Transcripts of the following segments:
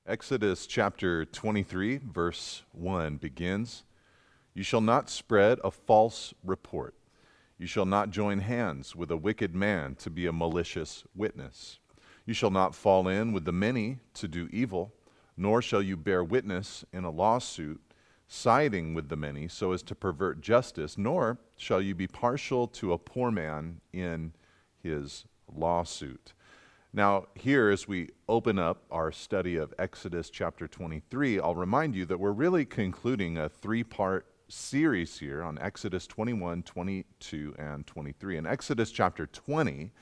Exodus chapter 23, verse 1 begins, "You shall not spread a false report. You shall not join hands with a wicked man to be a malicious witness. You shall not fall in with the many to do evil, nor shall you bear witness in a lawsuit, siding with the many so as to pervert justice, nor shall you be partial to a poor man in his lawsuit." Now, here, as we open up our study of Exodus chapter 23, I'll remind you that we're really concluding a three-part series here on Exodus 21, 22, and 23. In Exodus chapter 20,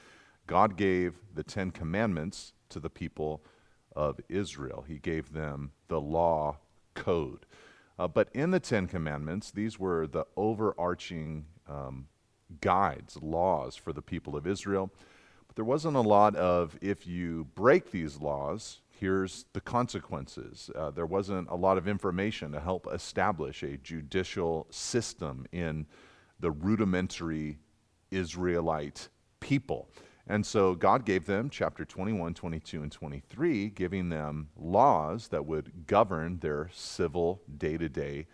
God gave the Ten Commandments to the people of Israel. He gave them the law code. But in the Ten Commandments, these were the overarching guides, laws for the people of Israel. But there wasn't a lot of, if you break these laws, here's the consequences. There wasn't a lot of information to help establish a judicial system in the rudimentary Israelite people. And so God gave them chapter 21, 22, and 23, giving them laws that would govern their civil day-to-day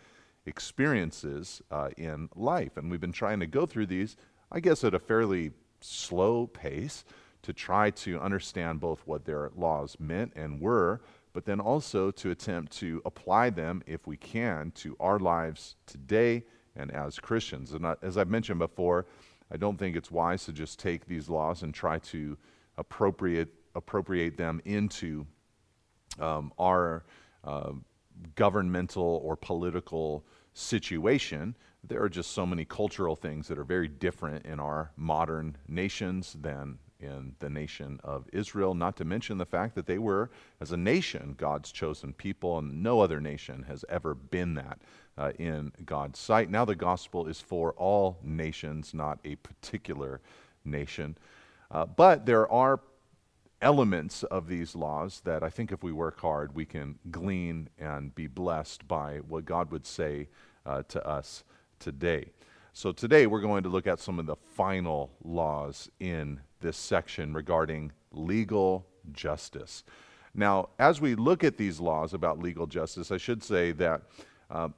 experiences in life. And we've been trying to go through these, I guess, at a fairly slow pace to try to understand both what their laws meant and were, but then also to attempt to apply them, if we can, to our lives today and as Christians. And as I've mentioned before, I don't think it's wise to just take these laws and try to appropriate them into our governmental or political situation. There are just so many cultural things that are very different in our modern nations than in the nation of Israel, not to mention the fact that they were, as a nation, God's chosen people, and no other nation has ever been that in God's sight. Now the gospel is for all nations, not a particular nation. But there are elements of these laws that I think if we work hard, we can glean and be blessed by what God would say to us today. So today we're going to look at some of the final laws in this section regarding legal justice. Now, as we look at these laws about legal justice, I should say that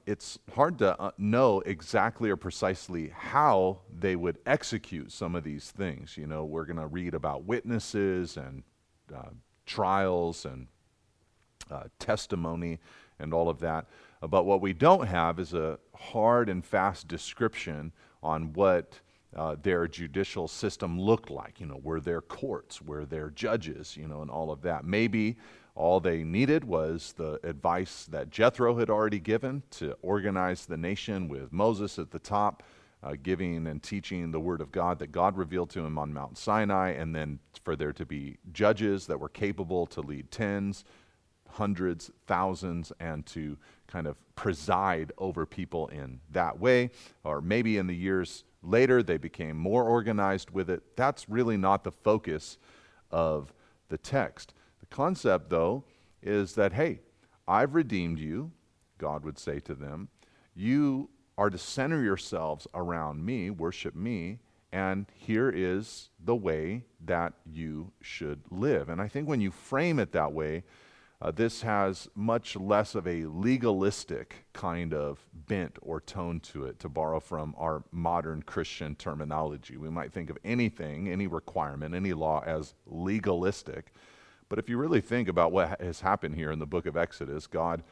it's hard to know exactly or precisely how they would execute some of these things. You know, we're going to read about witnesses and trials and testimony and all of that. But what we don't have is a hard and fast description on what their judicial system looked like. You know, were there courts, were there judges, you know, and all of that. Maybe all they needed was the advice that Jethro had already given to organize the nation, with Moses at the top, giving and teaching the word of God that God revealed to him on Mount Sinai, and then for there to be judges that were capable to lead tens, hundreds, thousands, and to kind of preside over people in that way. Or maybe in the years later they became more organized with it. That's really not the focus of the text. The concept, though, is that, hey, I've redeemed you, God would say to them. You are to center yourselves around me, worship me, and here is the way that you should live. And I think when you frame it that way, this has much less of a legalistic kind of bent or tone to it, to borrow from our modern Christian terminology. We might think of anything, any requirement, any law as legalistic. But if you really think about what has happened here in the book of Exodus, God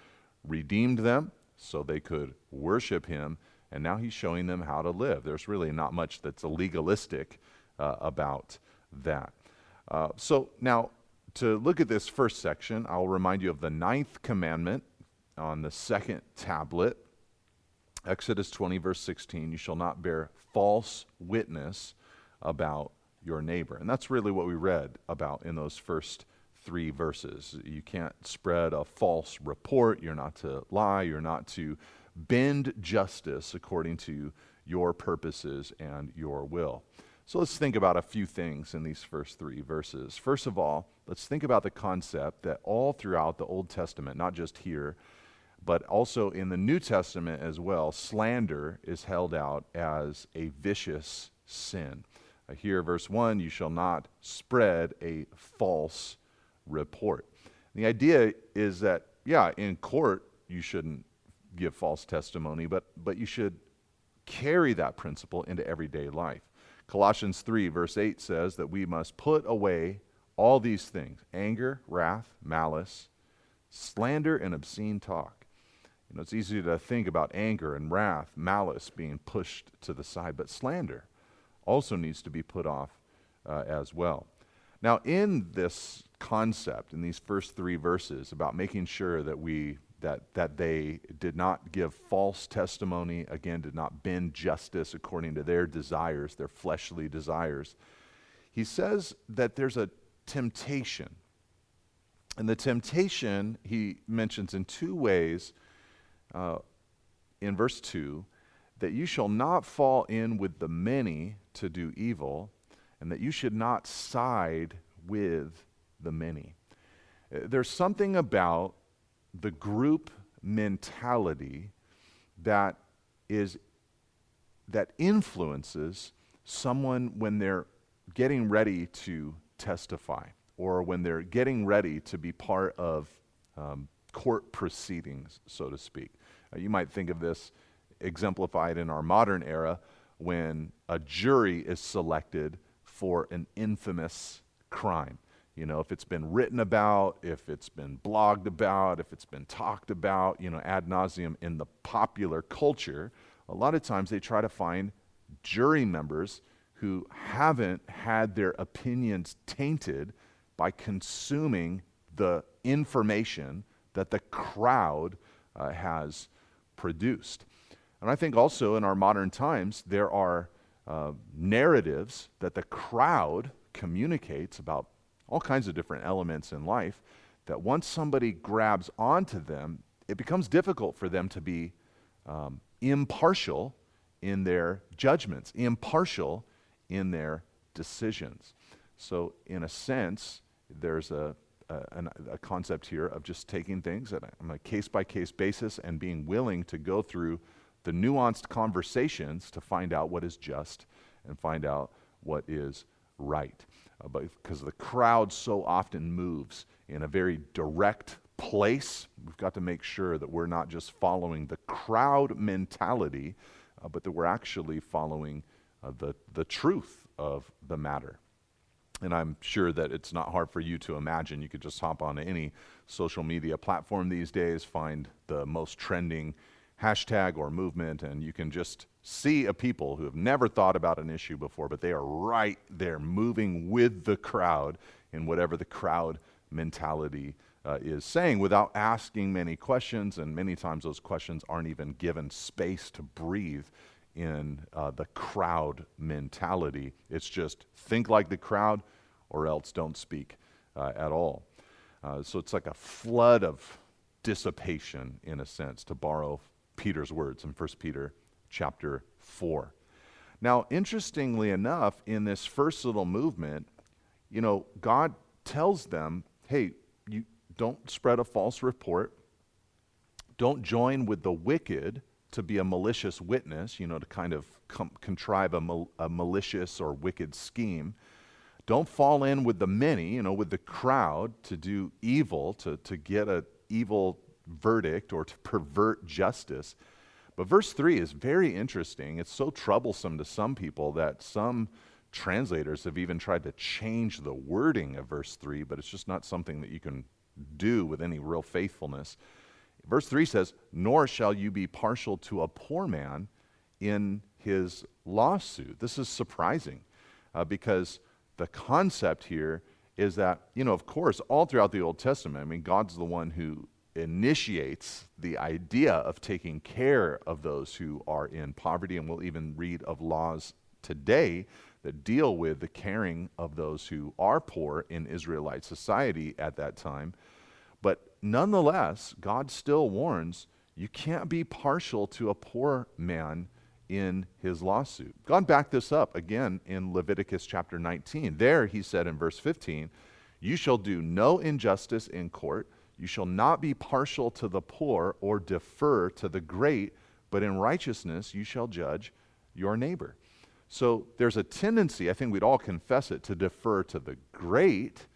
redeemed them so they could worship him, and now he's showing them how to live. There's really not much that's legalistic about that. So now, to look at this first section, I'll remind you of the 9th commandment on the second tablet. Exodus 20, verse 16, "You shall not bear false witness about your neighbor." And that's really what we read about in those first 3 verses. You can't spread a false report. You're not to lie. You're not to bend justice according to your purposes and your will. So let's think about a few things in these first 3 verses. First of all, let's think about the concept that all throughout the Old Testament, not just here, but also in the New Testament as well, slander is held out as a vicious sin. Here, verse 1, "You shall not spread a false report." The idea is that, yeah, in court, you shouldn't give false testimony, but you should carry that principle into everyday life. Colossians 3, verse 8 says that we must put away all these things: anger, wrath, malice, slander, and obscene talk. You know, it's easy to think about anger and wrath, malice being pushed to the side, but slander also needs to be put off as well. Now, in this concept, in these first 3 verses about making sure that they did not give false testimony, again, did not bend justice according to their desires, their fleshly desires, he says that there's a temptation. And the temptation he mentions in 2 ways in verse 2, that you shall not fall in with the many to do evil, and that you should not side with the many. There's something about the group mentality that influences someone when they're getting ready to testify, or when they're getting ready to be part of court proceedings, so to speak. You might think of this exemplified in our modern era when a jury is selected for an infamous crime. You know, if it's been written about, if it's been blogged about, if it's been talked about, you know, ad nauseum in the popular culture, a lot of times they try to find jury members who haven't had their opinions tainted by consuming the information that the crowd has produced. And I think also in our modern times, there are narratives that the crowd communicates about all kinds of different elements in life, that once somebody grabs onto them, it becomes difficult for them to be impartial in their judgments, impartial in their decisions. So in a sense, there's a concept here of just taking things on a case-by-case basis and being willing to go through the nuanced conversations to find out what is just and find out what is right. Because the crowd so often moves in a very direct place, we've got to make sure that we're not just following the crowd mentality, but that we're actually following the truth of the matter. And I'm sure that it's not hard for you to imagine. You could just hop on any social media platform these days, find the most trending hashtag or movement, and you can just see a people who have never thought about an issue before, but they are right there moving with the crowd in whatever the crowd mentality is saying, without asking many questions, and many times those questions aren't even given space to breathe in the crowd mentality. It's just think like the crowd or else don't speak at all. So it's like a flood of dissipation, in a sense, to borrow Peter's words in 1 Peter chapter 4. Now, interestingly enough, in this first little movement, you know, God tells them, hey, you don't spread a false report. Don't join with the wicked to be a malicious witness, you know, to kind of contrive a malicious or wicked scheme. Don't fall in with the many, you know, with the crowd to do evil, to get an evil verdict or to pervert justice. But verse 3 is very interesting. It's so troublesome to some people that some translators have even tried to change the wording of verse 3, but it's just not something that you can do with any real faithfulness. Verse 3 says, "Nor shall you be partial to a poor man in his lawsuit." This is surprising because the concept here is that, you know, of course, all throughout the Old Testament, I mean, God's the one who initiates the idea of taking care of those who are in poverty, and we'll even read of laws today that deal with the caring of those who are poor in Israelite society at that time. But nonetheless, God still warns you can't be partial to a poor man in his lawsuit. God backed this up again in Leviticus chapter 19. There he said in verse 15, "You shall do no injustice in court. You shall not be partial to the poor or defer to the great, but in righteousness you shall judge your neighbor." So there's a tendency, I think we'd all confess it, to defer to the great,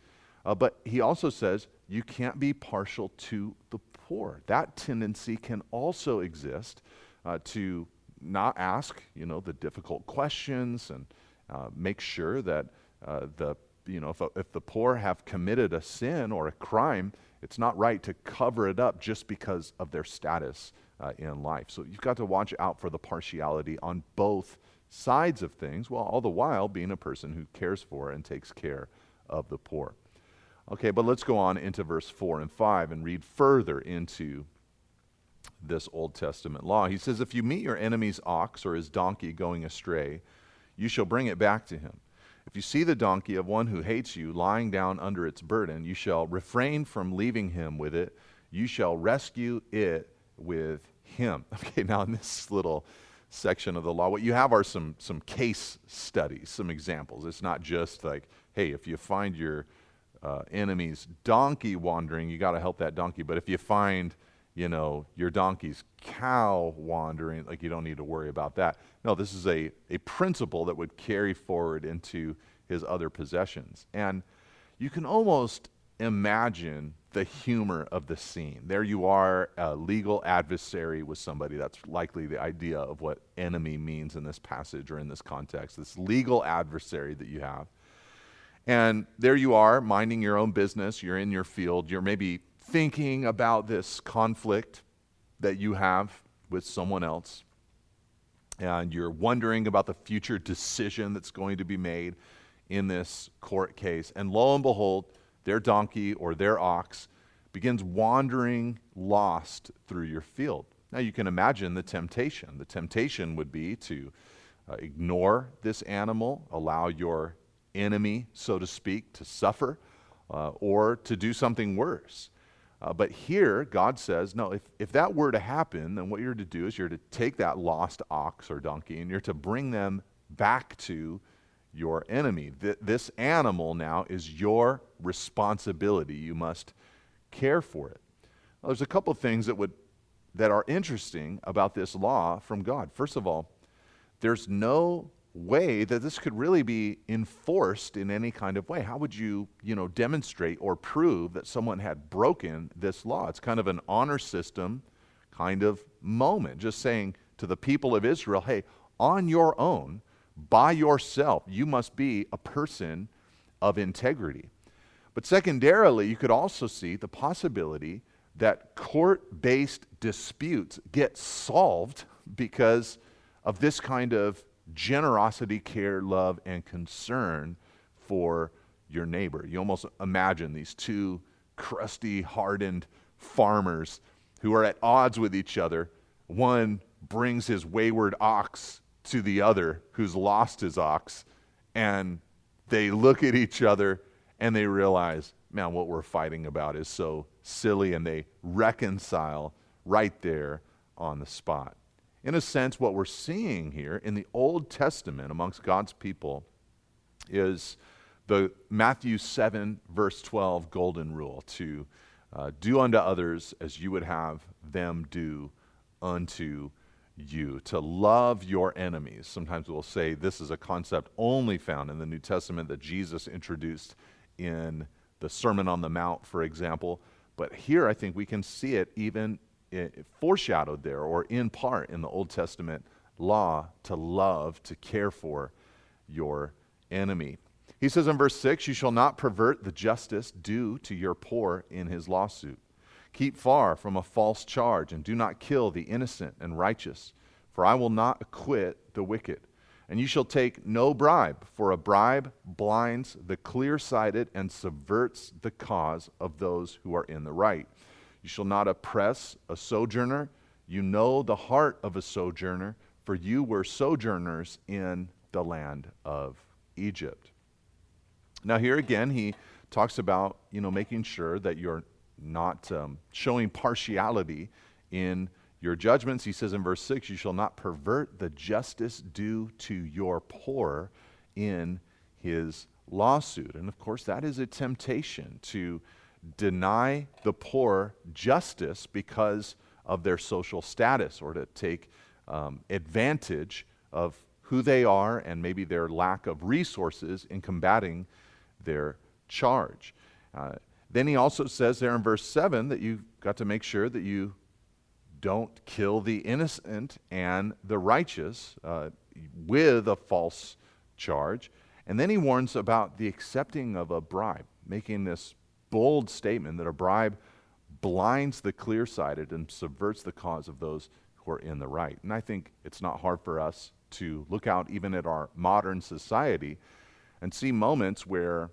but he also says, you can't be partial to the poor. That tendency can also exist to not ask, the difficult questions and make sure that if the poor have committed a sin or a crime, it's not right to cover it up just because of their status in life. So you've got to watch out for the partiality on both sides of things, while all the while being a person who cares for and takes care of the poor. Okay, but let's go on into verse 4 and 5 and read further into this Old Testament law. He says, if you meet your enemy's ox or his donkey going astray, you shall bring it back to him. If you see the donkey of one who hates you lying down under its burden, you shall refrain from leaving him with it. You shall rescue it with him. Okay, now in this little section of the law, what you have are some case studies, some examples. It's not just like, hey, if you find your enemy's donkey wandering, you got to help that donkey. But if you find, your donkey's cow wandering, like, you don't need to worry about that. No, this is a principle that would carry forward into his other possessions. And you can almost imagine the humor of the scene. There you are, a legal adversary with somebody. That's likely the idea of what enemy means in this passage or in this context, this legal adversary that you have. And there you are, minding your own business. You're in your field. You're maybe thinking about this conflict that you have with someone else. And you're wondering about the future decision that's going to be made in this court case. And lo and behold, their donkey or their ox begins wandering lost through your field. Now you can imagine the temptation. The temptation would be to ignore this animal, allow your enemy, so to speak, to suffer, or to do something worse. But here, God says, no, if that were to happen, then what you're to do is you're to take that lost ox or donkey and you're to bring them back to your enemy. This animal now is your responsibility. You must care for it. Now, there's a couple things that are interesting about this law from God. First of all, there's no way that this could really be enforced in any kind of way. How would you, demonstrate or prove that someone had broken this law? It's kind of an honor system kind of moment, just saying to the people of Israel, hey, on your own, by yourself, you must be a person of integrity. But secondarily, you could also see the possibility that court-based disputes get solved because of this kind of generosity, care, love, and concern for your neighbor. You almost imagine these two crusty, hardened farmers who are at odds with each other. One brings his wayward ox to the other who's lost his ox, and they look at each other and they realize, man, what we're fighting about is so silly, and they reconcile right there on the spot. In a sense, what we're seeing here in the Old Testament amongst God's people is the Matthew 7, verse 12 golden rule, to do unto others as you would have them do unto you, to love your enemies. Sometimes we'll say this is a concept only found in the New Testament that Jesus introduced in the Sermon on the Mount, for example. But here I think we can see it even foreshadowed there, or in part in the Old Testament law, to love, to care for your enemy. He says in verse 6, you shall not pervert the justice due to your poor in his lawsuit. Keep far from a false charge, and do not kill the innocent and righteous, for I will not acquit the wicked. And you shall take no bribe, for a bribe blinds the clear-sighted and subverts the cause of those who are in the right. You shall not oppress a sojourner. You know the heart of a sojourner, for you were sojourners in the land of Egypt. Now here again, he talks about, making sure that you're not showing partiality in your judgments. He says in verse 6, you shall not pervert the justice due to your poor in his lawsuit. And of course, that is a temptation to deny the poor justice because of their social status, or to take advantage of who they are and maybe their lack of resources in combating their charge. Then he also says there in verse 7 that you've got to make sure that you don't kill the innocent and the righteous with a false charge. And then he warns about the accepting of a bribe, making this bold statement that a bribe blinds the clear-sighted and subverts the cause of those who are in the right. And I think it's not hard for us to look out even at our modern society and see moments where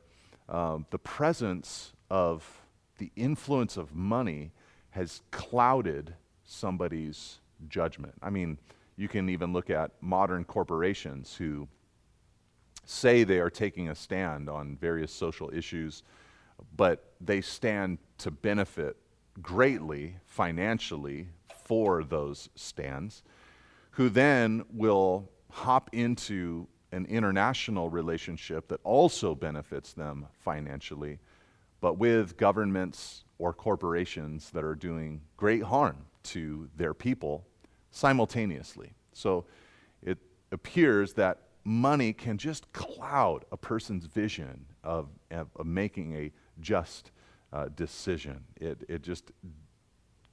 the presence of the influence of money has clouded somebody's judgment. I mean, you can even look at modern corporations who say they are taking a stand on various social issues, but they stand to benefit greatly financially for those stands, who then will hop into an international relationship that also benefits them financially, but with governments or corporations that are doing great harm to their people simultaneously. So it appears that money can just cloud a person's vision of making a just decision. It just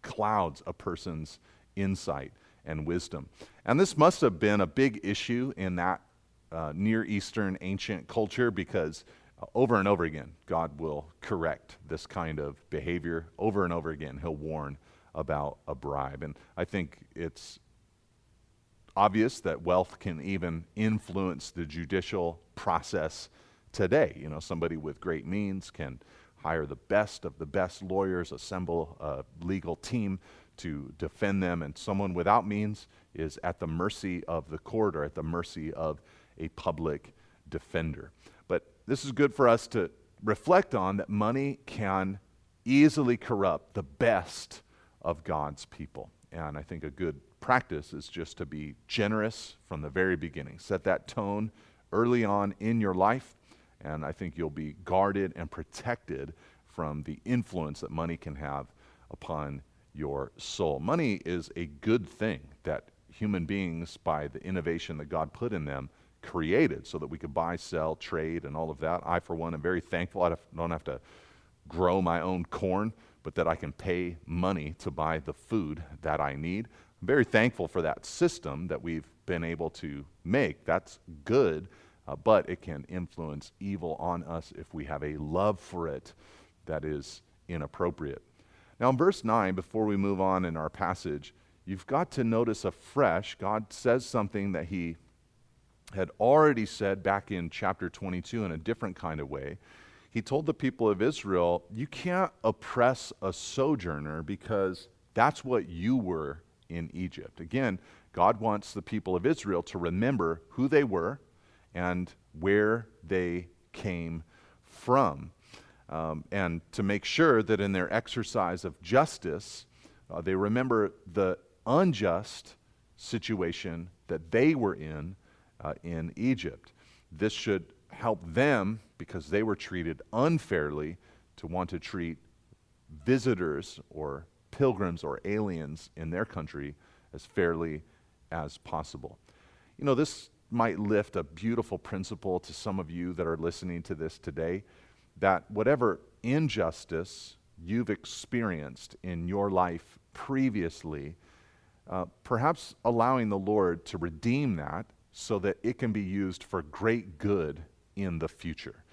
clouds a person's insight and wisdom. And this must have been a big issue in that Near Eastern ancient culture, because over and over again, God will correct this kind of behavior. Over and over again, he'll warn about a bribe. And I think it's obvious that wealth can even influence the judicial process today. You know, somebody with great means can hire the best of the best lawyers, assemble a legal team to defend them, and someone without means is at the mercy of the court or at the mercy of a public defender. But this is good for us to reflect on, that money can easily corrupt the best of God's people. And I think a good practice is just to be generous from the very beginning. Set that tone early on in your life, and I think you'll be guarded and protected from the influence that money can have upon your soul. Money is a good thing that human beings, by the innovation that God put in them, created so that we could buy, sell, trade, and all of that. I, for one, am very thankful I don't have to grow my own corn, but that I can pay money to buy the food that I need. I'm very thankful for that system that we've been able to make. That's good, but it can influence evil on us if we have a love for it that is inappropriate. Now, in verse 9, before we move on in our passage, you've got to notice afresh, God says something that he had already said back in chapter 22 in a different kind of way. He told the people of Israel, you can't oppress a sojourner because that's what you were in Egypt. Again, God wants the people of Israel to remember who they were and where they came from, and to make sure that in their exercise of justice, they remember the unjust situation that they were in Egypt. This should help them, because they were treated unfairly, to want to treat visitors or pilgrims or aliens in their country as fairly as possible. You know, this might lift a beautiful principle to some of you that are listening to this today, that whatever injustice you've experienced in your life previously, perhaps allowing the Lord to redeem that so that it can be used for great good in the future.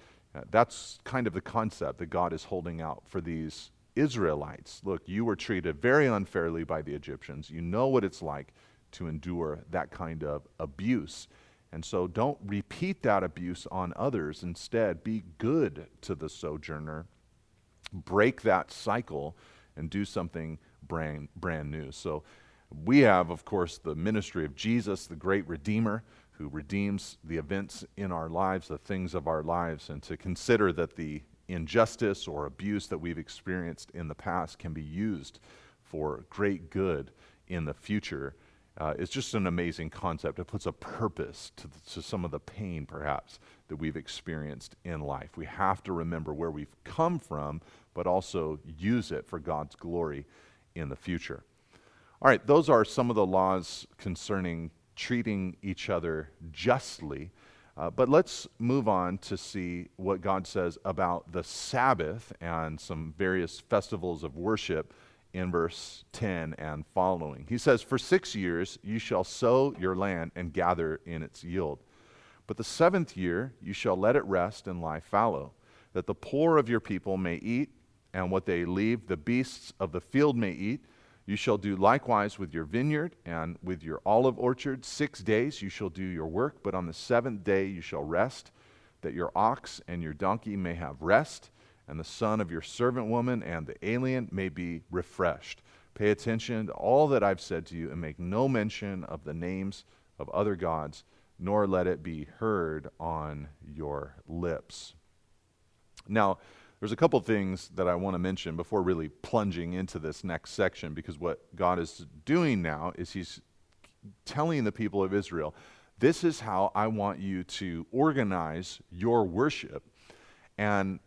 That's kind of the concept that God is holding out for these Israelites. Look, you were treated very unfairly by the Egyptians. You know what it's like to endure that kind of abuse. And so don't repeat that abuse on others. Instead, be good to the sojourner. Break that cycle and do something brand new. So we have, of course, the ministry of Jesus, the great Redeemer, who redeems the events in our lives, the things of our lives, and to consider that the injustice or abuse that we've experienced in the past can be used for great good in the future is just an amazing concept. It puts a purpose to some of the pain, perhaps, that we've experienced in life. We have to remember where we've come from, but also use it for God's glory in the future. All right, those are some of the laws concerning treating each other justly. But let's move on to see what God says about the Sabbath and some various festivals of worship in verse 10 and following. He says, "For 6 years you shall sow your land and gather in its yield. But the 7th year you shall let it rest and lie fallow, that the poor of your people may eat, and what they leave the beasts of the field may eat. You shall do likewise with your vineyard and with your olive orchard. 6 days you shall do your work, but on the 7th day you shall rest, that your ox and your donkey may have rest, and the son of your servant woman and the alien may be refreshed. Pay attention to all that I've said to you, and make no mention of the names of other gods, nor let it be heard on your lips." Now, there's a couple things that I want to mention before really plunging into this next section, because what God is doing now is he's telling the people of Israel, this is how I want you to organize your worship. And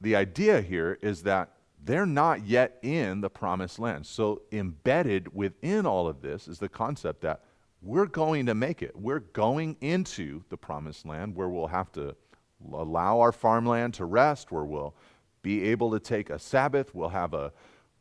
the idea here is that they're not yet in the promised land. So embedded within all of this is the concept that we're going to make it. We're going into the promised land where we'll have to allow our farmland to rest, where we'll be able to take a Sabbath. We'll have a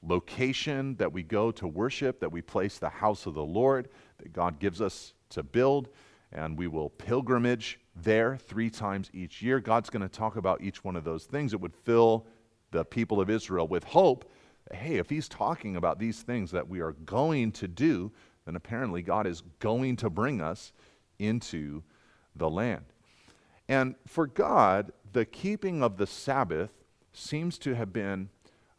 location that we go to worship, that we place the house of the Lord that God gives us to build, and we will pilgrimage there 3 times each year. God's going to talk about each one of those things. It would fill the people of Israel with hope. Hey, if he's talking about these things that we are going to do, then apparently God is going to bring us into the land. And for God, the keeping of the Sabbath seems to have been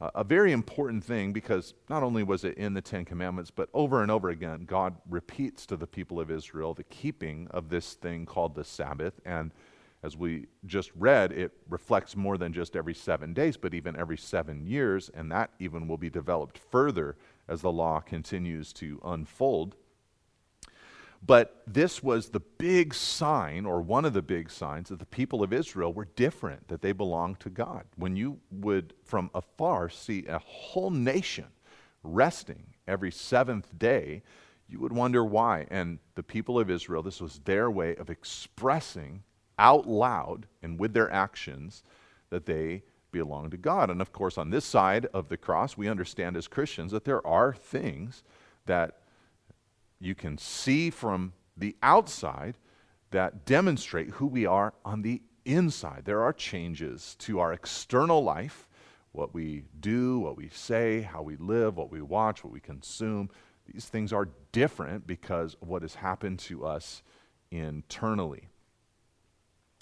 a very important thing, because not only was it in the 10 Commandments, but over and over again, God repeats to the people of Israel the keeping of this thing called the Sabbath. And as we just read, it reflects more than just every 7 days, but even every 7 years, and that even will be developed further as the law continues to unfold. But this was the big sign, or one of the big signs, that the people of Israel were different, that they belonged to God. When you would from afar see a whole nation resting every 7th day, you would wonder why. And the people of Israel, this was their way of expressing out loud and with their actions that they belong to God. And of course, on this side of the cross, we understand as Christians that there are things that you can see from the outside that demonstrate who we are on the inside. There are changes to our external life, what we do, what we say, how we live, what we watch, what we consume. These things are different because of what has happened to us internally.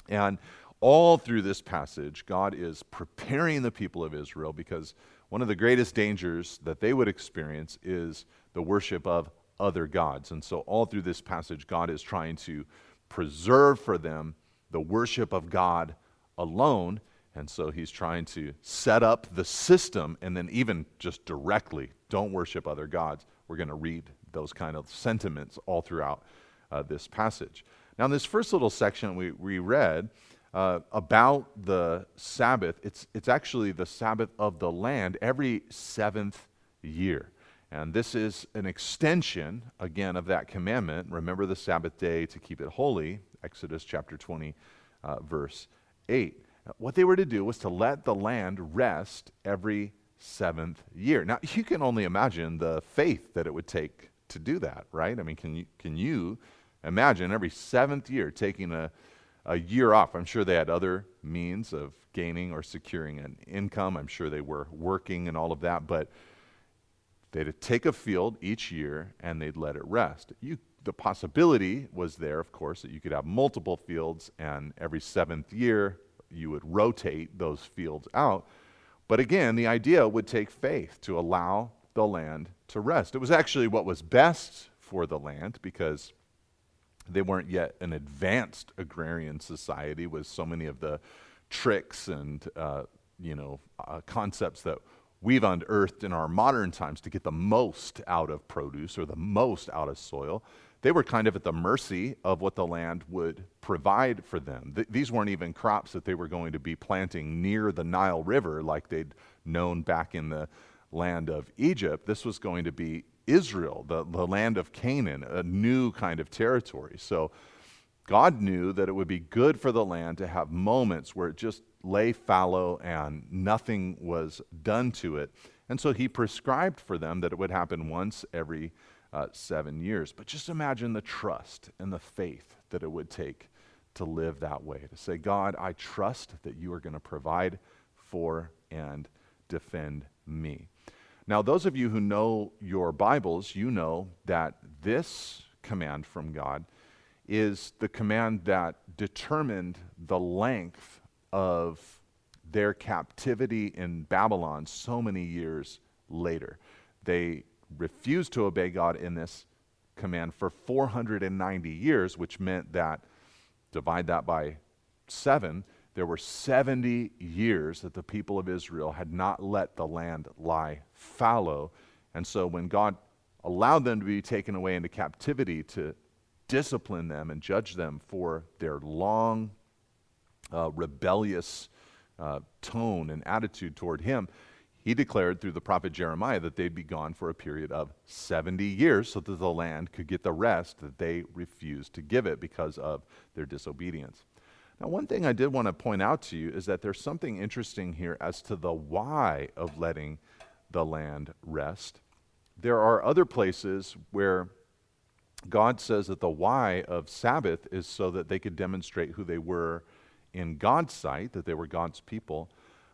And all through this passage, God is preparing the people of Israel, because one of the greatest dangers that they would experience is the worship of other gods. And so all through this passage, God is trying to preserve for them the worship of God alone. And so he's trying to set up the system, and then even just directly, don't worship other gods. We're going to read those kind of sentiments all throughout this passage. Now, in this first little section we read about the Sabbath, it's actually the Sabbath of the land every 7th year. And this is an extension, again, of that commandment. Remember the Sabbath day to keep it holy, Exodus chapter 20, verse 8. What they were to do was to let the land rest every 7th year. Now, you can only imagine the faith that it would take to do that, right? I mean, can you imagine every 7th year taking a year off? I'm sure they had other means of gaining or securing an income. I'm sure they were working and all of that, but they'd take a field each year and they'd let it rest. The possibility was there, of course, that you could have multiple fields, and every 7th year you would rotate those fields out. But again, the idea would take faith to allow the land to rest. It was actually what was best for the land, because they weren't yet an advanced agrarian society with so many of the tricks and concepts that we've unearthed in our modern times to get the most out of produce or the most out of soil. They were kind of at the mercy of what the land would provide for them. These weren't even crops that they were going to be planting near the Nile River like they'd known back in the land of Egypt. This was going to be Israel, the land of Canaan, a new kind of territory. So God knew that it would be good for the land to have moments where it just lay fallow and nothing was done to it. And so he prescribed for them that it would happen once every 7 years. But just imagine the trust and the faith that it would take to live that way, to say, God, I trust that you are going to provide for and defend me. Now, those of you who know your Bibles, you know that this command from God is the command that determined the length of their captivity in Babylon so many years later. They refused to obey God in this command for 490 years, which meant that, divide that by 7, there were 70 years that the people of Israel had not let the land lie fallow. And so when God allowed them to be taken away into captivity to discipline them and judge them for their long, rebellious tone and attitude toward him, he declared through the prophet Jeremiah that they'd be gone for a period of 70 years so that the land could get the rest that they refused to give it because of their disobedience. Now, one thing I did want to point out to you is that there's something interesting here as to the why of letting the land rest. There are other places where God says that the why of Sabbath is so that they could demonstrate who they were in God's sight, that they were God's people.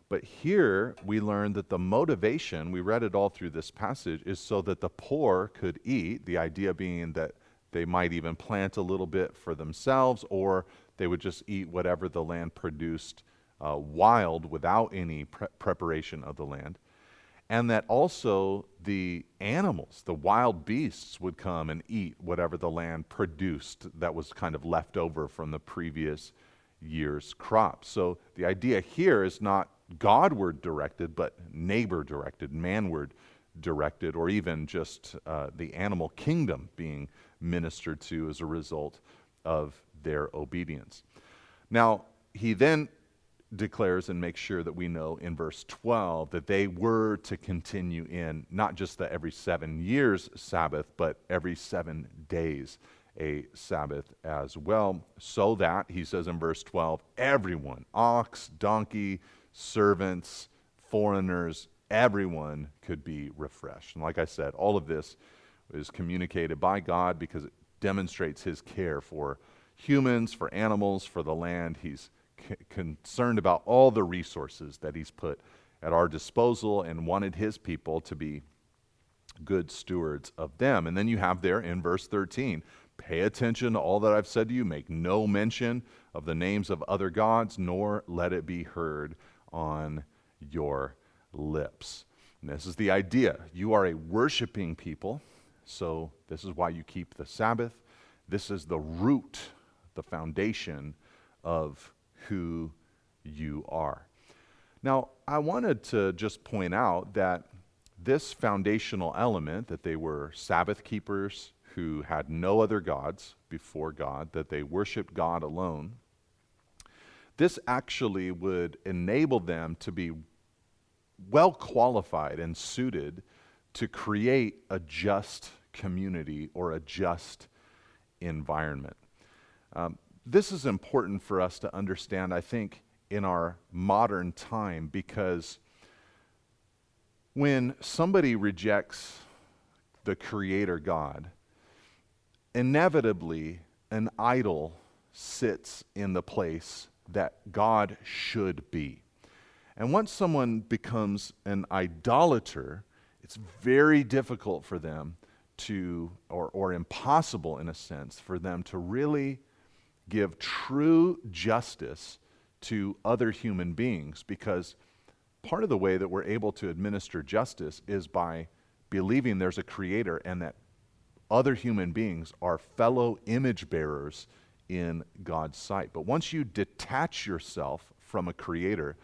But here we learn that the motivation, we read it all through this passage, is so that the poor could eat, the idea being that they might even plant a little bit for themselves, or they would just eat whatever the land produced wild without any preparation of the land. And that also the animals, the wild beasts, would come and eat whatever the land produced that was kind of left over from the previous year's crop. So the idea here is not Godward directed, but neighbor directed, manward directed, or even just the animal kingdom being ministered to as a result of their obedience. Now, he then declares and makes sure that we know in verse 12 that they were to continue in not just the every 7 years Sabbath, but every 7 days a Sabbath as well, so that, he says in verse 12, everyone, ox, donkey, servants, foreigners, everyone could be refreshed. And like I said, all of this is communicated by God because it demonstrates his care for humans, for animals, for the land. He's concerned about all the resources that he's put at our disposal and wanted his people to be good stewards of them. And then you have there in verse 13, pay attention to all that I've said to you. Make no mention of the names of other gods, nor let it be heard on your lips. And this is the idea. You are a worshiping people, so this is why you keep the Sabbath. This is the root, the foundation of who you are. Now, I wanted to just point out that this foundational element, that they were Sabbath keepers who had no other gods before God, that they worshiped God alone, this actually would enable them to be well qualified and suited to create a just community or a just environment. This is important for us to understand, I think, in our modern time, because when somebody rejects the Creator God, inevitably an idol sits in the place that God should be. And once someone becomes an idolater, it's very difficult for them to, or impossible in a sense, for them to really give true justice to other human beings, because part of the way that we're able to administer justice is by believing there's a creator and that other human beings are fellow image bearers in God's sight. But once you detach yourself from a creator,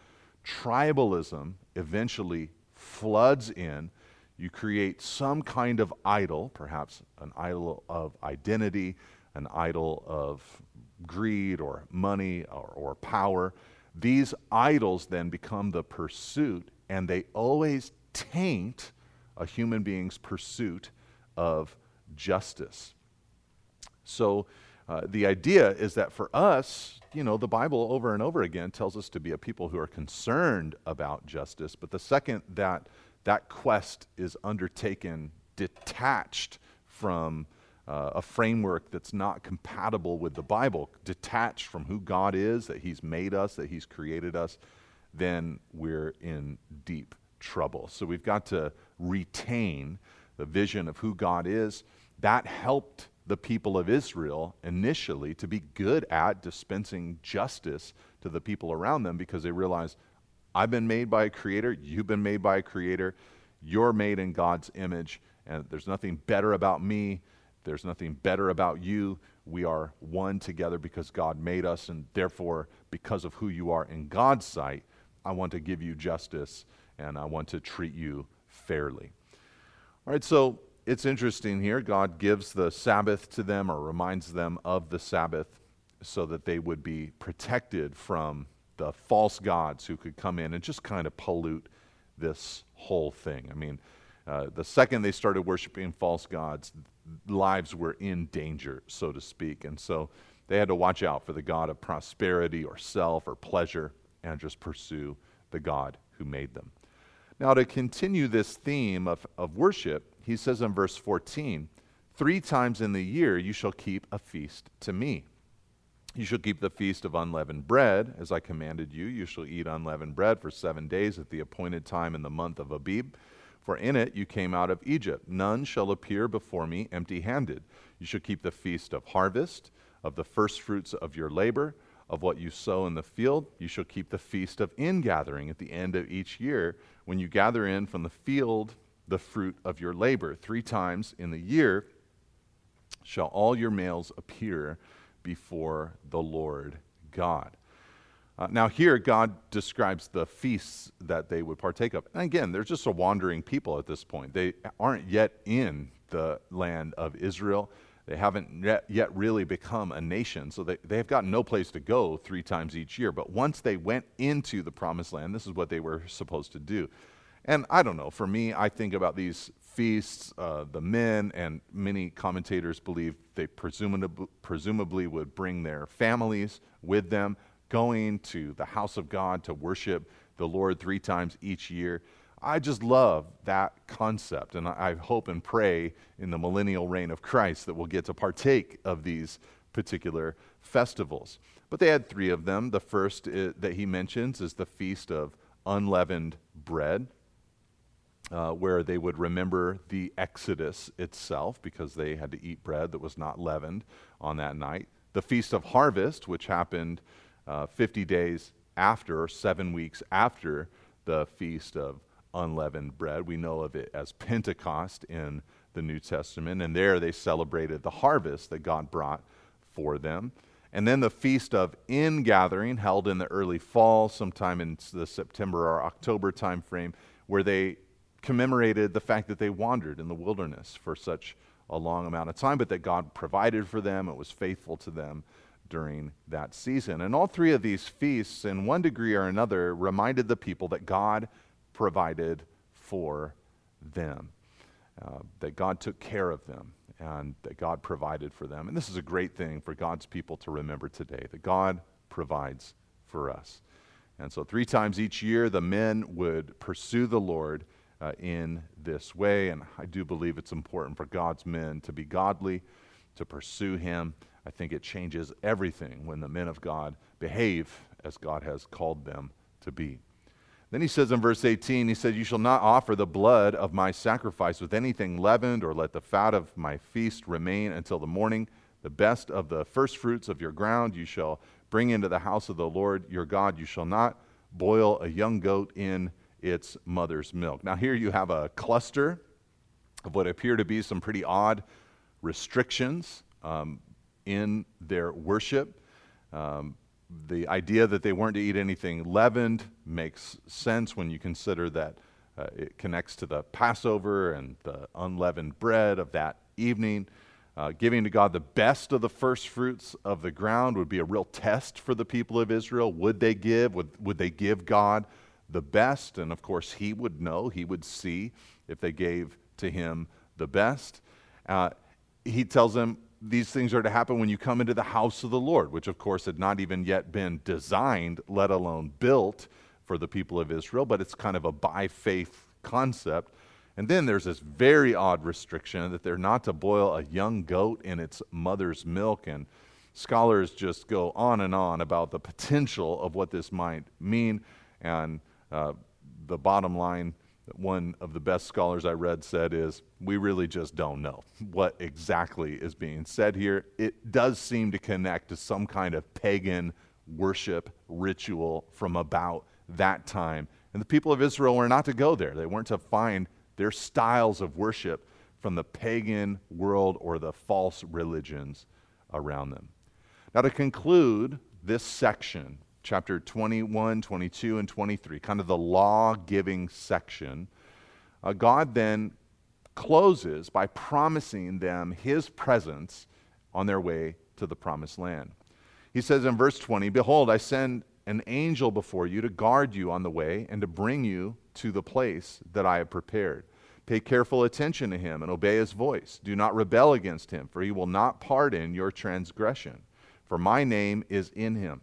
tribalism eventually floods in. You create some kind of idol, perhaps an idol of identity, an idol of greed or money or power. These idols then become the pursuit, and they always taint a human being's pursuit of justice. So The idea is that for us, the Bible over and over again tells us to be a people who are concerned about justice. But the second that quest is undertaken detached from a framework that's not compatible with the Bible, detached from who God is, that He's made us, that He's created us, then we're in deep trouble. So we've got to retain the vision of who God is. That helped the people of Israel initially to be good at dispensing justice to the people around them, because they realized, I've been made by a creator, you've been made by a creator, you're made in God's image, and there's nothing better about me, there's nothing better about you. We are one together because God made us, and therefore, because of who you are in God's sight, I want to give you justice, and I want to treat you fairly. All right, so it's interesting here. God gives the Sabbath to them, or reminds them of the Sabbath, so that they would be protected from the false gods who could come in and just kind of pollute this whole thing. I mean, the second they started worshiping false gods, lives were in danger, so to speak. And so they had to watch out for the God of prosperity or self or pleasure, and just pursue the God who made them. Now, to continue this theme of worship, he says in verse 14, 3 times in the year you shall keep a feast to me. You shall keep the feast of unleavened bread, as I commanded you. You shall eat unleavened bread for 7 days at the appointed time in the month of Abib. For in it you came out of Egypt. None shall appear before me empty-handed. You shall keep the feast of harvest, of the first fruits of your labor, of what you sow in the field. You shall keep the feast of ingathering at the end of each year, when you gather in from the field the fruit of your labor. 3 times in the year shall all your males appear before the Lord God. Now here, God describes the feasts that they would partake of. And again, they're just a wandering people at this point. They aren't yet in the land of Israel. They haven't yet really become a nation, so they've got no place to go 3 times each year. But once they went into the promised land, this is what they were supposed to do. And I don't know, for me, I think about these feasts, the men, and many commentators believe they presumably would bring their families with them, going to the house of God to worship the Lord 3 times each year. I just love that concept, and I hope and pray in the millennial reign of Christ that we'll get to partake of these particular festivals. But they had 3 of them. The first that he mentions is the Feast of Unleavened Bread, where they would remember the Exodus itself, because they had to eat bread that was not leavened on that night. The Feast of Harvest, which happened 50 days after, or 7 weeks after the Feast of Unleavened Bread. We know of it as Pentecost in the New Testament, and there they celebrated the harvest that God brought for them. And then the Feast of Ingathering, held in the early fall, sometime in the September or October time frame, where they commemorated the fact that they wandered in the wilderness for such a long amount of time, but that God provided for them and was faithful to them during that season. And all 3 of these feasts, in one degree or another, reminded the people that God provided for them, that God took care of them, and that God provided for them. And this is a great thing for God's people to remember today, that God provides for us. And so 3 times each year, the men would pursue the Lord in this way. And I do believe it's important for God's men to be godly, to pursue Him. I think it changes everything when the men of God behave as God has called them to be. Then he says in verse 18, he said, you shall not offer the blood of my sacrifice with anything leavened, or let the fat of my feast remain until the morning. The best of the first fruits of your ground you shall bring into the house of the Lord your God. You shall not boil a young goat in its mother's milk. Now here you have a cluster of what appear to be some pretty odd restrictions in their worship. The idea that they weren't to eat anything leavened makes sense when you consider that it connects to the Passover and the unleavened bread of that evening. Giving to God the best of the first fruits of the ground would be a real test for the people of Israel. Would they give? Would they give God the best? And of course, He would know. He would see if they gave to Him the best. He tells them these things are to happen when you come into the house of the Lord, which of course had not even yet been designed, let alone built for the people of Israel, but it's kind of a by faith concept. And then there's this very odd restriction that they're not to boil a young goat in its mother's milk. And scholars just go on and on about the potential of what this might mean. And the bottom line, one of the best scholars I read said is, we really just don't know what exactly is being said here. It does seem to connect to some kind of pagan worship ritual from about that time. And the people of Israel were not to go there. They weren't to find their styles of worship from the pagan world or the false religions around them. Now, to conclude this section, chapter 21, 22, and 23, kind of the law-giving section, God then closes by promising them his presence on their way to the promised land. He says in verse 20, "Behold, I send an angel before you to guard you on the way and to bring you to the place that I have prepared. Pay careful attention to him and obey his voice. Do not rebel against him, for he will not pardon your transgression, for my name is in him.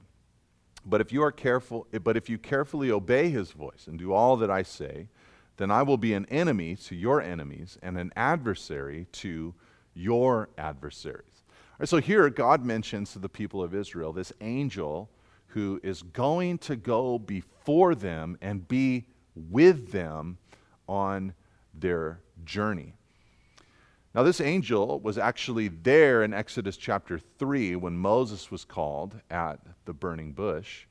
But if you carefully obey his voice and do all that I say, then I will be an enemy to your enemies and an adversary to your adversaries." All right, so here God mentions to the people of Israel this angel who is going to go before them and be with them on their journey. Now, this angel was actually there in Exodus chapter 3 when Moses was called at the burning bush.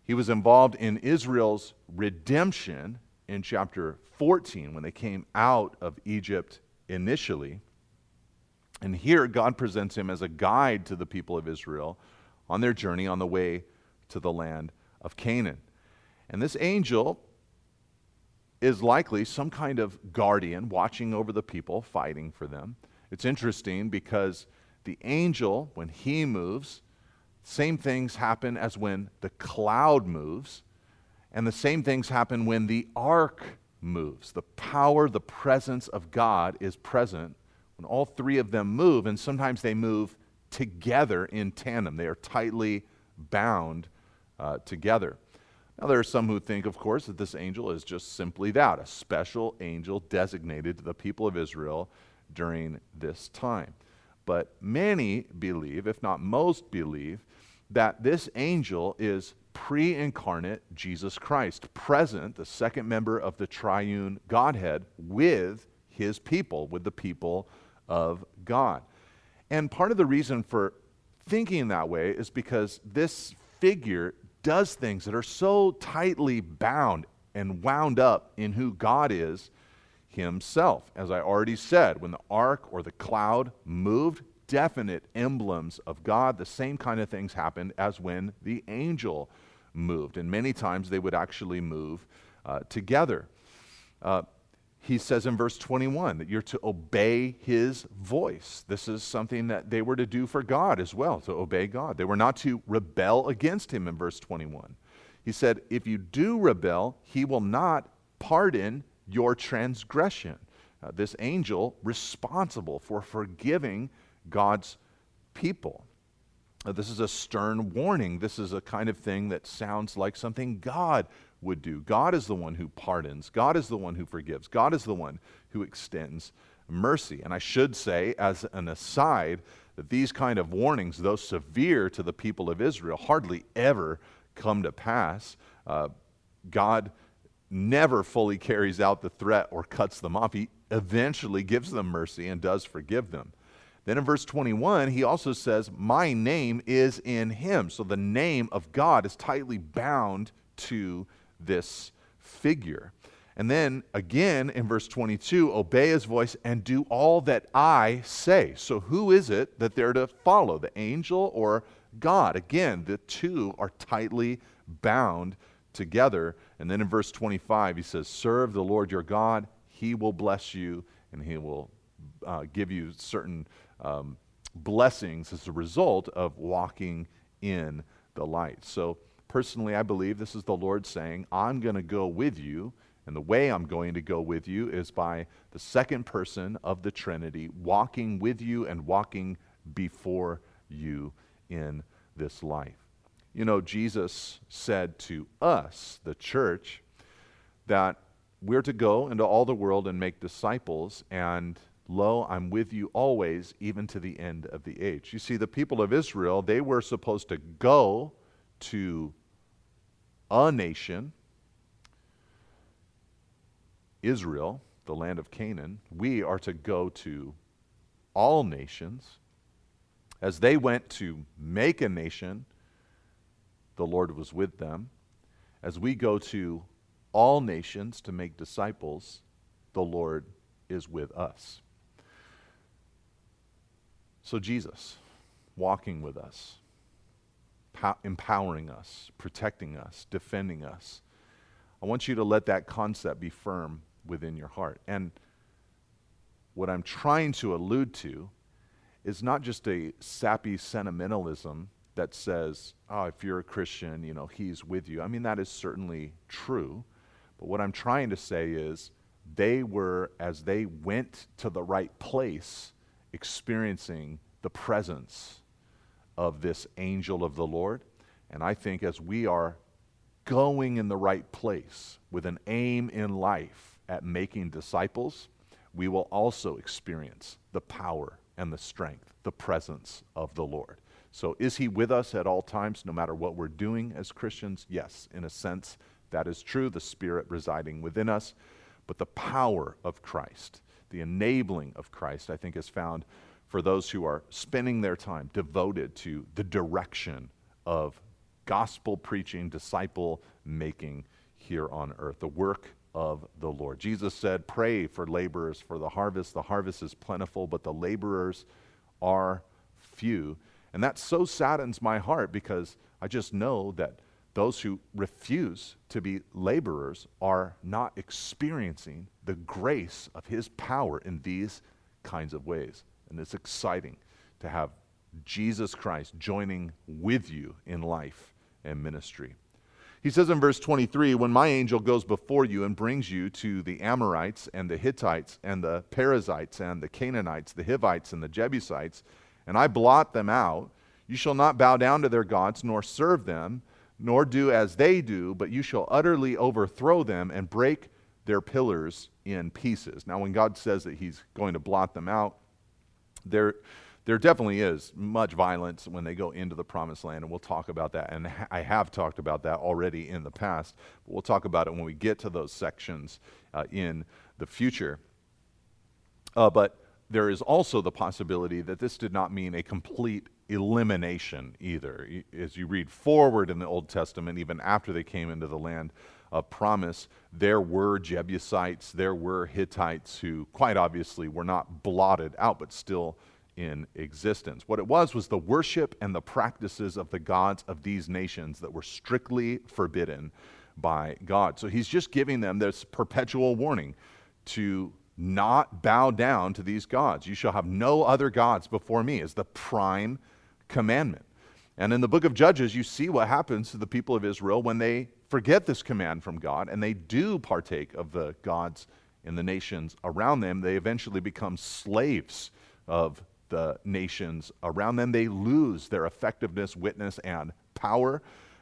He was involved in Israel's redemption in chapter 14 when they came out of Egypt initially. And here God presents him as a guide to the people of Israel on their journey on the way to the land of Canaan. And this angel is likely some kind of guardian watching over the people, fighting for them. It's interesting because the angel, when he moves, same things happen as when the cloud moves, and the same things happen when the ark moves. The power, the presence of God is present when all three of them move, and sometimes they move together in tandem. They are tightly bound together. Now, there are some who think, of course, that this angel is just simply that, a special angel designated to the people of Israel during this time. But many believe, if not most believe, that this angel is pre-incarnate Jesus Christ, present, the second member of the triune Godhead, with his people, with the people of God. And part of the reason for thinking that way is because this figure does things that are so tightly bound and wound up in who God is himself. As I already said, when the ark or the cloud moved, definite emblems of God, the same kind of things happened as when the angel moved. And many times they would actually move together. He says in verse 21 that you're to obey his voice. This is something that they were to do for God as well, to obey God. They were not to rebel against him in verse 21. He said, if you do rebel, he will not pardon your transgression. This angel responsible for forgiving God's people. This is a stern warning. This is a kind of thing that sounds like something God would do. God is the one who pardons. God is the one who forgives. God is the one who extends mercy. And I should say, as an aside, that these kind of warnings, though severe to the people of Israel, hardly ever come to pass. God never fully carries out the threat or cuts them off. He eventually gives them mercy and does forgive them. Then in verse 21, he also says, my name is in him. So the name of God is tightly bound to this figure. And then again in verse 22, obey his voice and do all that I say. So who is it that they're to follow, the angel or God? Again, the two are tightly bound together. And then in verse 25, he says, serve the Lord your God. He will bless you and he will give you certain blessings as a result of walking in the light. So personally, I believe this is the Lord saying, I'm going to go with you, and the way I'm going to go with you is by the second person of the Trinity walking with you and walking before you in this life. You know, Jesus said to us, the church, that we're to go into all the world and make disciples, and lo, I'm with you always, even to the end of the age. You see, the people of Israel, they were supposed to go to a nation, Israel, the land of Canaan. We are to go to all nations. As they went to make a nation, the Lord was with them. As we go to all nations to make disciples, the Lord is with us. So Jesus, walking with us, empowering us, protecting us, defending us. I want you to let that concept be firm within your heart. And what I'm trying to allude to is not just a sappy sentimentalism that says, oh, if you're a Christian, you know, he's with you. I mean, that is certainly true. But what I'm trying to say is they were, as they went to the right place, experiencing the presence of this angel of the Lord. And I think as we are going in the right place with an aim in life at making disciples, we will also experience the power and the strength, the presence of the Lord. So is he with us at all times, no matter what we're doing as Christians? Yes, in a sense, that is true, the Spirit residing within us. But the power of Christ, the enabling of Christ, I think is found for those who are spending their time devoted to the direction of gospel preaching, disciple making here on earth, the work of the Lord. Jesus said, pray for laborers for the harvest. The harvest is plentiful, but the laborers are few. And that so saddens my heart, because I just know that those who refuse to be laborers are not experiencing the grace of his power in these kinds of ways. And it's exciting to have Jesus Christ joining with you in life and ministry. He says in verse 23, when my angel goes before you and brings you to the Amorites and the Hittites and the Perizzites and the Canaanites, the Hivites and the Jebusites, and I blot them out, you shall not bow down to their gods nor serve them, nor do as they do, but you shall utterly overthrow them and break their pillars in pieces. Now, when God says that he's going to blot them out, there definitely is much violence when they go into the promised land, and we'll talk about that, and I have talked about that already in the past, but we'll talk about it when we get to those sections in the future. But there is also the possibility that this did not mean a complete elimination either. As you read forward in the Old Testament, even after they came into the land of promise, there were Jebusites, there were Hittites who quite obviously were not blotted out, but still in existence. What it was the worship and the practices of the gods of these nations that were strictly forbidden by God. So he's just giving them this perpetual warning to not bow down to these gods. You shall have no other gods before me is the prime commandment. And in the book of Judges, you see what happens to the people of Israel when they forget this command from God and they do partake of the gods in the nations around them. They eventually become slaves of the nations around them. They lose their effectiveness, witness, and power,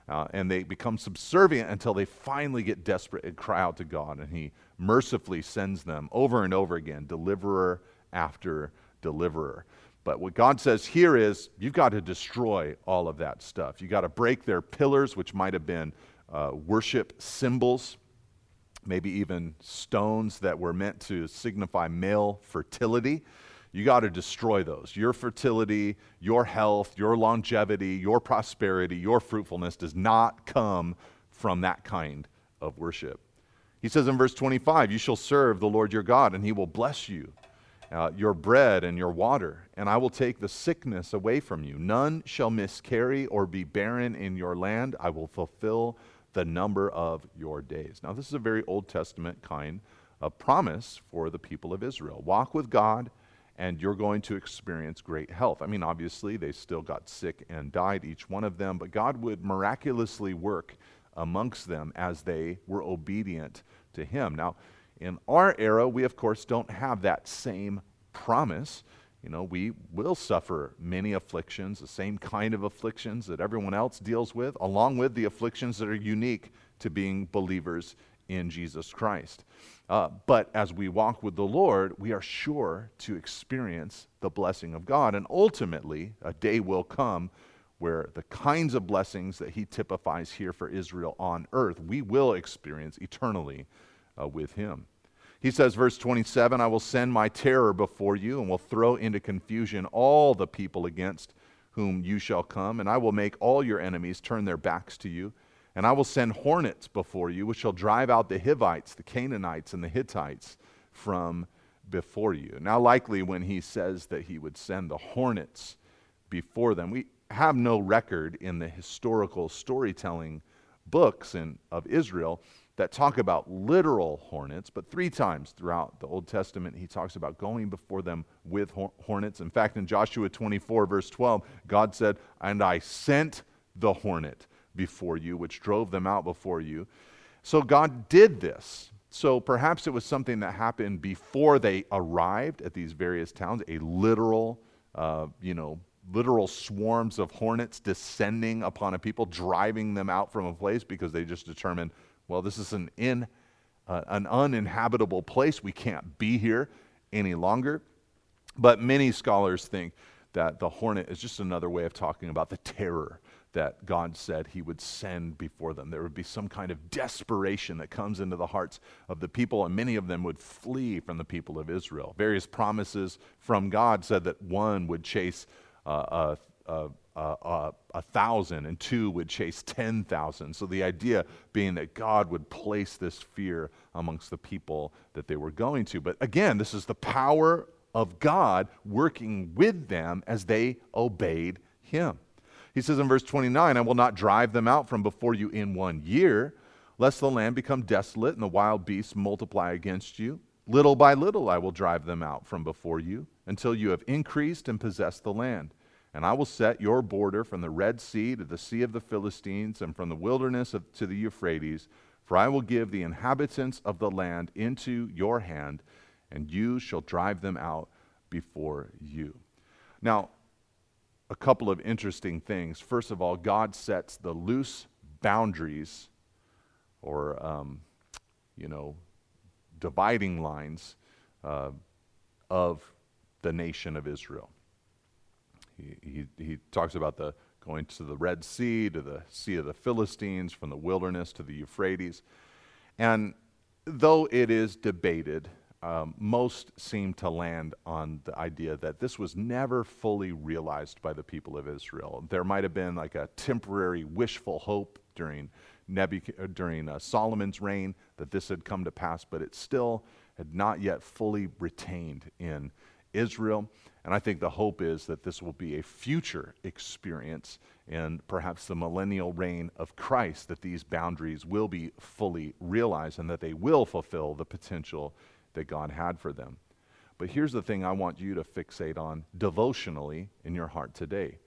and they become subservient until they finally get desperate and cry out to God, and he mercifully sends them over and over again, deliverer after deliverer. But what God says here is, you've got to destroy all of that stuff. You've got to break their pillars, which might have been worship symbols, maybe even stones that were meant to signify male fertility. You got to destroy those. Your fertility, your health, your longevity, your prosperity, your fruitfulness does not come from that kind of worship. He says in verse 25, you shall serve the Lord your God, and he will bless you, your bread and your water, and I will take the sickness away from you. None shall miscarry or be barren in your land. I will fulfill the number of your days. Now, this is a very Old Testament kind of promise for the people of Israel. Walk with God, and you're going to experience great health. I mean, obviously, they still got sick and died, each one of them, but God would miraculously work amongst them as they were obedient to him. Now, in our era, we, of course, don't have that same promise. We will suffer many afflictions, the same kind of afflictions that everyone else deals with, along with the afflictions that are unique to being believers in Jesus Christ. But as we walk with the Lord, we are sure to experience the blessing of God. And ultimately, a day will come where the kinds of blessings that he typifies here for Israel on earth, we will experience eternally with him. He says, verse 27, I will send my terror before you and will throw into confusion all the people against whom you shall come, and I will make all your enemies turn their backs to you. And I will send hornets before you, which shall drive out the Hivites, the Canaanites, and the Hittites from before you. Now, likely when he says that he would send the hornets before them, we have no record in the historical storytelling books of Israel that talk about literal hornets, but 3 times throughout the Old Testament, he talks about going before them with hornets. In fact, in Joshua 24, verse 12, God said, and I sent the hornet before you, which drove them out before you. So God did this. So perhaps it was something that happened before they arrived at these various towns, a literal swarms of hornets descending upon a people, driving them out from a place because they just determined, well, this is an uninhabitable place. We can't be here any longer. But many scholars think that the hornet is just another way of talking about the terror that God said he would send before them. There would be some kind of desperation that comes into the hearts of the people, and many of them would flee from the people of Israel. Various promises from God said that one would chase 1,000 and 2 would chase 10,000. So the idea being that God would place this fear amongst the people that they were going to. But again, this is the power of God working with them as they obeyed him. He says in verse 29, I will not drive them out from before you in 1 year, lest the land become desolate and the wild beasts multiply against you. Little by little I will drive them out from before you, until you have increased and possessed the land. And I will set your border from the Red Sea to the Sea of the Philistines, and from the wilderness to the Euphrates, for I will give the inhabitants of the land into your hand, and you shall drive them out before you. Now, a couple of interesting things. First of all, God sets the loose boundaries or, dividing lines of the nation of Israel. He talks about going to the Red Sea, to the Sea of the Philistines, from the wilderness to the Euphrates. And though it is debated, most seem to land on the idea that this was never fully realized by the people of Israel. There might have been like a temporary wishful hope during Solomon's reign that this had come to pass, but it still had not yet fully retained in Israel. And I think the hope is that this will be a future experience in perhaps the millennial reign of Christ, that these boundaries will be fully realized and that they will fulfill the potential that God had for them. But here's the thing I want you to fixate on devotionally in your heart today.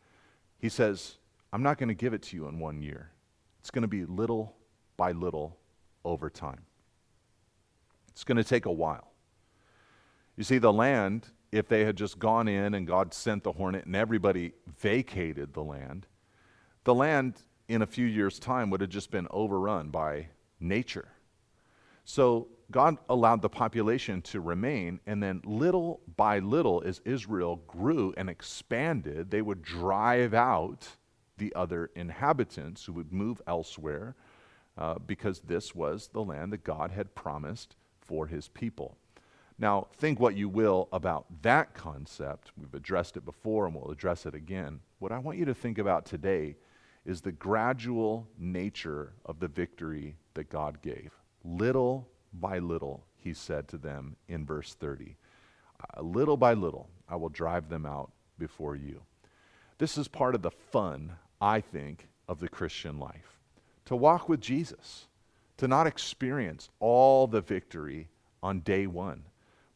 He says, I'm not going to give it to you in 1 year. It's going to be little by little over time. It's going to take a while. You see, the land, if they had just gone in and God sent the hornet and everybody vacated the land in a few years' time would have just been overrun by nature. So God allowed the population to remain, and then little by little, as Israel grew and expanded, they would drive out the other inhabitants who would move elsewhere because this was the land that God had promised for his people. Now, think what you will about that concept. We've addressed it before and we'll address it again. What I want you to think about today is the gradual nature of the victory that God gave. Little by little, he said to them in verse 30, little by little, I will drive them out before you. This is part of the fun, I think, of the Christian life. To walk with Jesus, to not experience all the victory on day one,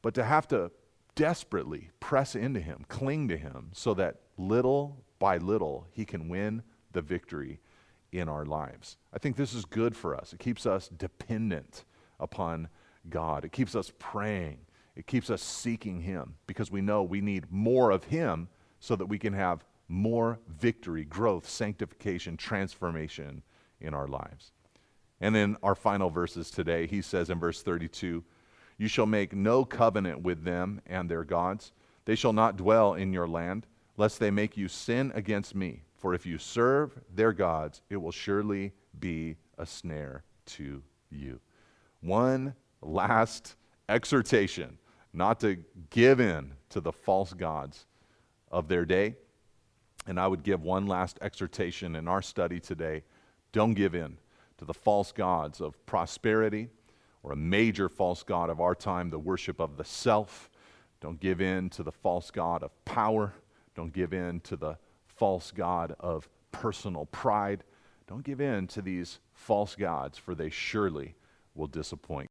but to have to desperately press into him, cling to him, so that little by little he can win the victory in our lives. I think this is good for us. It keeps us dependent upon God. It keeps us praying. It keeps us seeking Him because we know we need more of Him so that we can have more victory, growth, sanctification, transformation in our lives. And then our final verses today, he says in verse 32, "You shall make no covenant with them and their gods. They shall not dwell in your land, lest they make you sin against me. For if you serve their gods, it will surely be a snare to you." One last exhortation, not to give in to the false gods of their day. And I would give one last exhortation in our study today. Don't give in to the false gods of prosperity, or a major false god of our time, the worship of the self. Don't give in to the false god of power. Don't give in to the false god of personal pride. Don't give in to these false gods, for they surely will disappoint.